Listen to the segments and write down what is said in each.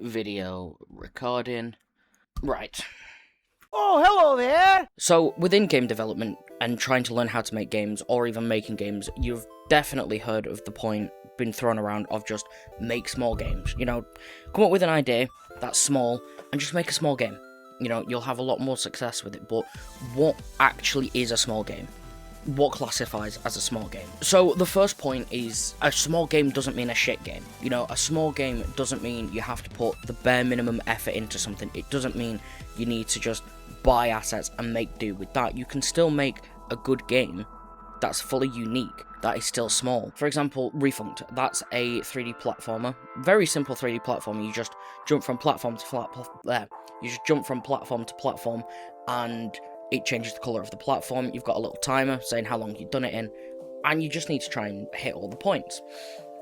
Video recording. Right. Oh, hello there! So, within game development and trying to learn how to make games, or even making games, you've definitely heard of the point been thrown around of just make small games. Come up with an idea that's small and just make a small game. You'll have a lot more success with it, but what actually is a small game? What classifies as a small game? So the first point is a small game doesn't mean a shit game. A small game doesn't mean you have to put the bare minimum effort into something. It doesn't mean you need to just buy assets and make do with that. You can still make a good game that's fully unique, that is still small. For example, Refund, that's a 3D platformer. Very simple 3D platformer. You just jump from platform to platform and it changes the colour of the platform. You've got a little timer saying how long you've done it in, and you just need to try and hit all the points.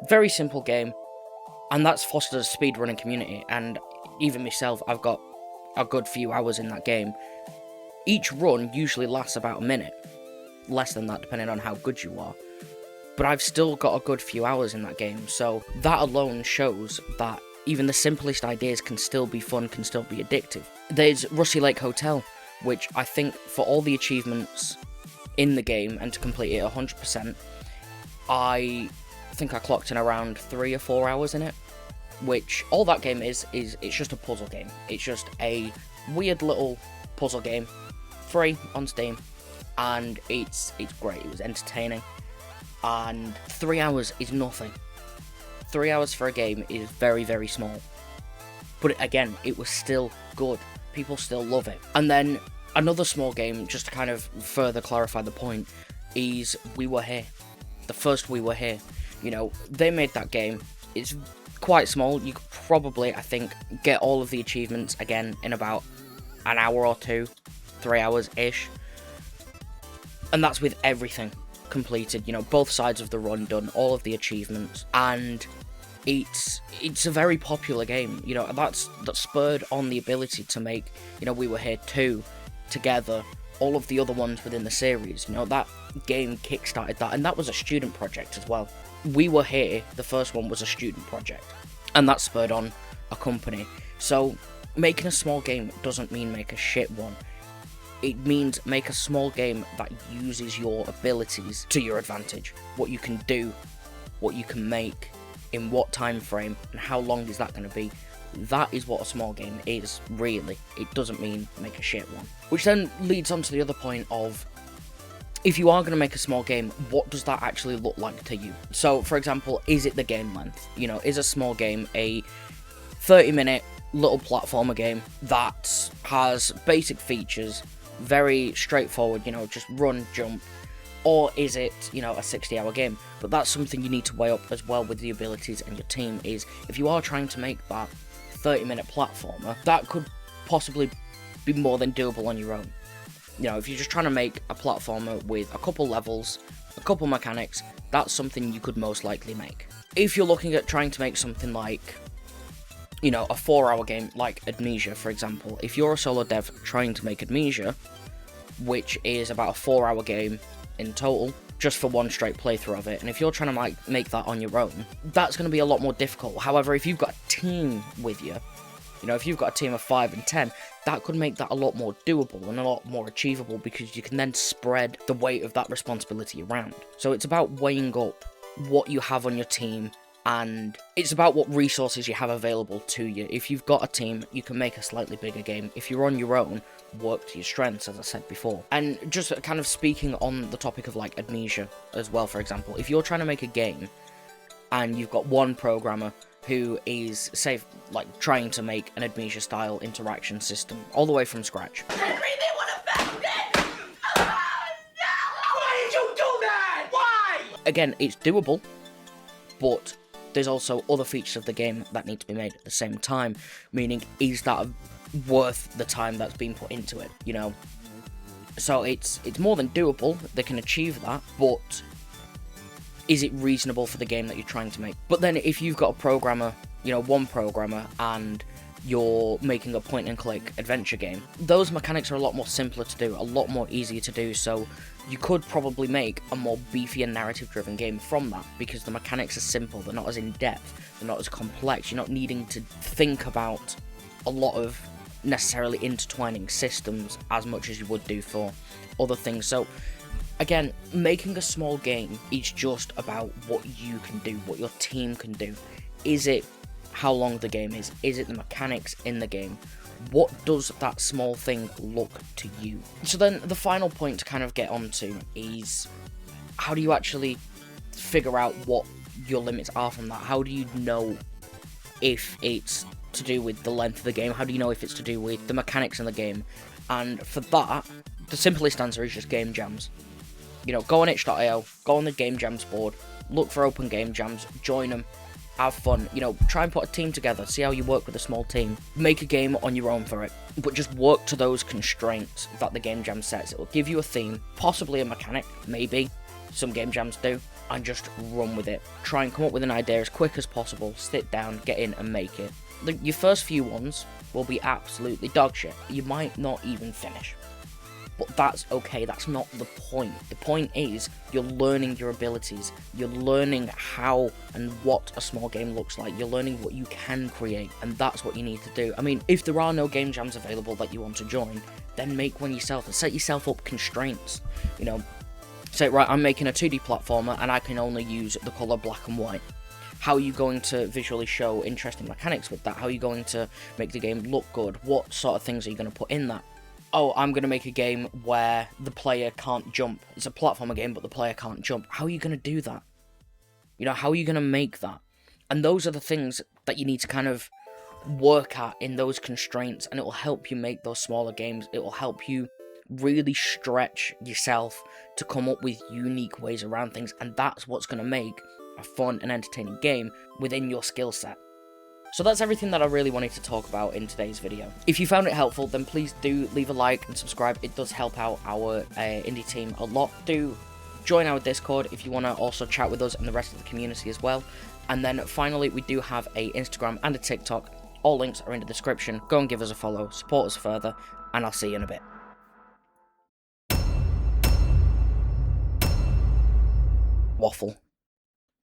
Very simple game, and that's fostered a speedrunning community, and even myself, I've got a good few hours in that game. Each run usually lasts about a minute, less than that depending on how good you are, but I've still got a good few hours in that game, so that alone shows that even the simplest ideas can still be fun, can still be addictive. There's Rusty Lake Hotel, which I think for all the achievements in the game and to complete it 100%, I think I clocked in around 3 or 4 hours in it, which all that game is it's just a puzzle game. It's just a weird little puzzle game, free on Steam, and it's great. It was entertaining, and 3 hours is nothing. 3 hours for a game is very, very small, but again, it was still good. People still love it. And then another small game, just to kind of further clarify the point, is We Were Here. The first We Were Here. They made that game. It's quite small. You could probably, I think, get all of the achievements again in about an hour or two, 3 hours-ish. And that's with everything completed, both sides of the run done, all of the achievements, and it's a very popular game. That's spurred on the ability to make, We Were Here 2 together, all of the other ones within the series. That game kickstarted that, and that was a student project as well. We Were Here, the first one, was a student project, and that spurred on a company. So making a small game doesn't mean make a shit one. It means make a small game that uses your abilities to your advantage. What you can do, what you can make, in what time frame, and how long is that going to be. That is what a small game is, really. It doesn't mean make a shit one. Which then leads on to the other point of, if you are going to make a small game, what does that actually look like to you? So, for example, is it the game length? Is a small game a 30-minute little platformer game that has basic features, very straightforward, just run, jump? Or is it, a 60-hour game? But that's something you need to weigh up as well with the abilities and your team, is if you are trying to make that 30-minute platformer, that could possibly be more than doable on your own. If you're just trying to make a platformer with a couple levels, a couple mechanics, that's something you could most likely make. If you're looking at trying to make something like, a 4-hour game, like Amnesia, for example, if you're a solo dev trying to make Amnesia, which is about a 4-hour game in total, just for one straight playthrough of it, and if you're trying to make that on your own, that's going to be a lot more difficult. However, if you've got a team with you, if you've got a team of 5 and 10, that could make that a lot more doable and a lot more achievable, because you can then spread the weight of that responsibility around. So it's about weighing up what you have on your team, and it's about what resources you have available to you. If you've got a team, you can make a slightly bigger game. If you're on your own, work to your strengths, as I said before. And just kind of speaking on the topic of Amnesia as well, for example, if you're trying to make a game and you've got one programmer who is, say, trying to make an Amnesia style interaction system all the way from scratch. Why did you do that? Why? Again, it's doable, but there's also other features of the game that need to be made at the same time, meaning, is that worth the time that's been put into it, So it's more than doable, they can achieve that, but is it reasonable for the game that you're trying to make? But then if you've got a programmer, one programmer, and you're making a point-and-click adventure game. Those mechanics are a lot more simpler to do, a lot more easier to do, so you could probably make a more beefy and narrative-driven game from that, because the mechanics are simple, they're not as in-depth, they're not as complex, you're not needing to think about a lot of necessarily intertwining systems as much as you would do for other things. So again, making a small game is just about what you can do, what your team can do. Is it how long the game is? Is it the mechanics in the game? What does that small thing look to you? So then the final point to kind of get onto is, how do you actually figure out what your limits are from that? How do you know if it's to do with the length of the game? How do you know if it's to do with the mechanics in the game? And for that, the simplest answer is just game jams. You know, go on itch.io, go on the game jams board, look for open game jams, join them, have fun, you know, try and put a team together, see how you work with a small team, make a game on your own for it, but just work to those constraints that the game jam sets. It will give you a theme, possibly a mechanic, maybe, some game jams do, and just run with it. Try and come up with an idea as quick as possible, sit down, get in and make it. Your first few ones will be absolutely dog shit. You might not even finish. But that's okay, that's not the point. The point is, you're learning your abilities, you're learning how and what a small game looks like, you're learning what you can create, and that's what you need to do. I mean, if there are no game jams available that you want to join, then make one yourself and set yourself up constraints. You know, say, right, I'm making a 2D platformer and I can only use the colour black and white. How are you going to visually show interesting mechanics with that? How are you going to make the game look good? What sort of things are you going to put in that? Oh, I'm going to make a game where the player can't jump. It's a platformer game, but the player can't jump. How are you going to do that? You know, how are you going to make that? And those are the things that you need to kind of work at in those constraints, and it will help you make those smaller games. It will help you really stretch yourself to come up with unique ways around things, and that's what's going to make a fun and entertaining game within your skill set. So that's everything that I really wanted to talk about in today's video. If you found it helpful, then please do leave a like and subscribe. It does help out our indie team a lot. Do join our Discord if you want to also chat with us and the rest of the community as well. And then finally, we do have a Instagram and a TikTok. All links are in the description. Go and give us a follow, support us further, and I'll see you in a bit. Waffle.